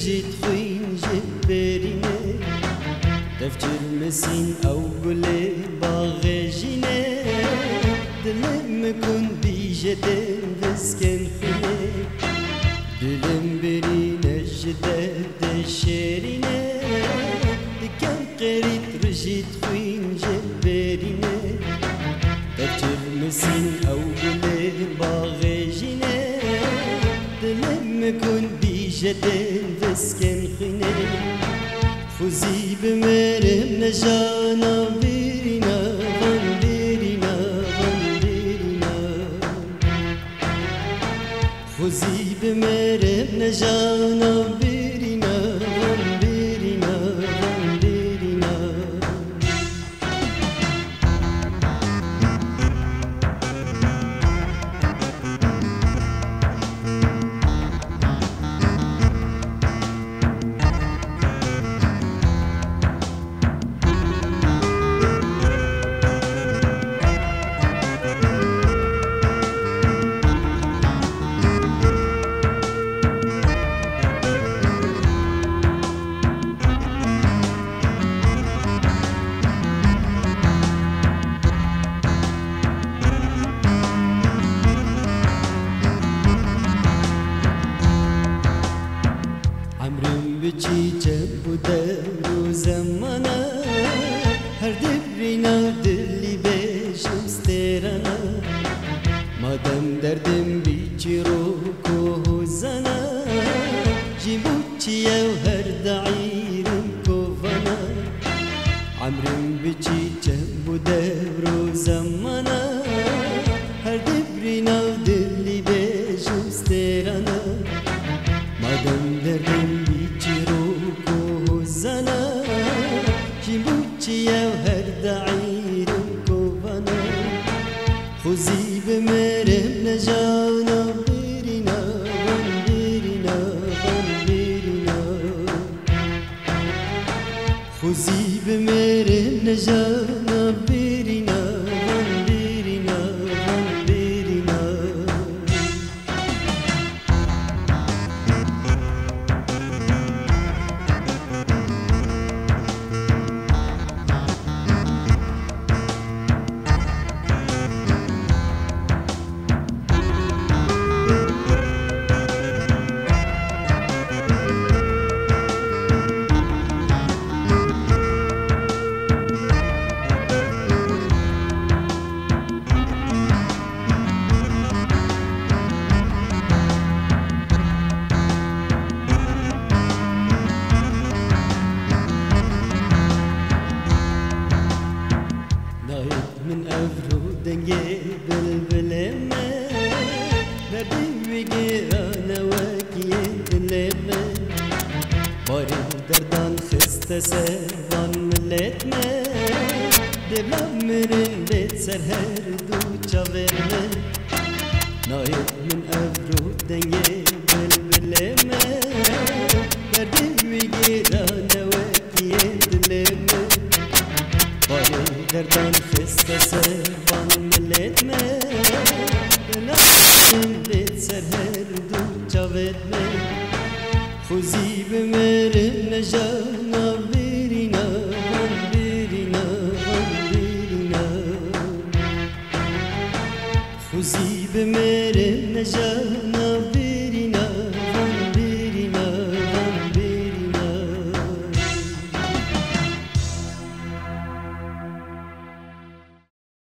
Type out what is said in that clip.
رجيت خوين جبريني دفتر مسين أو قلي باغجيني دلم كن بيجدين بسكن خيني دلم برينا جداد شيريني دكان قريت رجيت خوين جبريني دفتر مسين أو قلي باغجيني دلم كن بيجدين بسكن خيني خوزی بمرم نجانا بیرینا غم بیرینا غم بیرینا خوزی بمرم نجانا بیرینا غم بیرینا غم بیرینا بچی جب در و زمانا هر دبرینا دلی بشم سترانا مادم دردم بیچی رو که زنا جیبوچی و هر دعیرم کوفانا عمرم بچی جب در و زمانا هر دبرینا دلی بشم سترانا مادم دردم زنا جيبوتشي وهر دعير كوفانا خوزي بمرم نجانا بيرنا غنبيرنا غنبيرنا خوزي بمرم نجانا بيرنا غنبيرنا غنبيرنا من أفرو دنجي بالبلمة بدي وجيرانا وكيد اللمة باري دردان خست سربان ملتنا دبلام مرن بيت سرهر دو چاورنا نايد من أفرو دنجي بالبلمة بدي وجيرانا وكيد اللمة دردان خست سربان ملتنا دلم بيت سرهر دو چاودنا خوزي بمرم نجانا بيرنا غم بيرنا غم بيرنا خوزي بمرم نجانا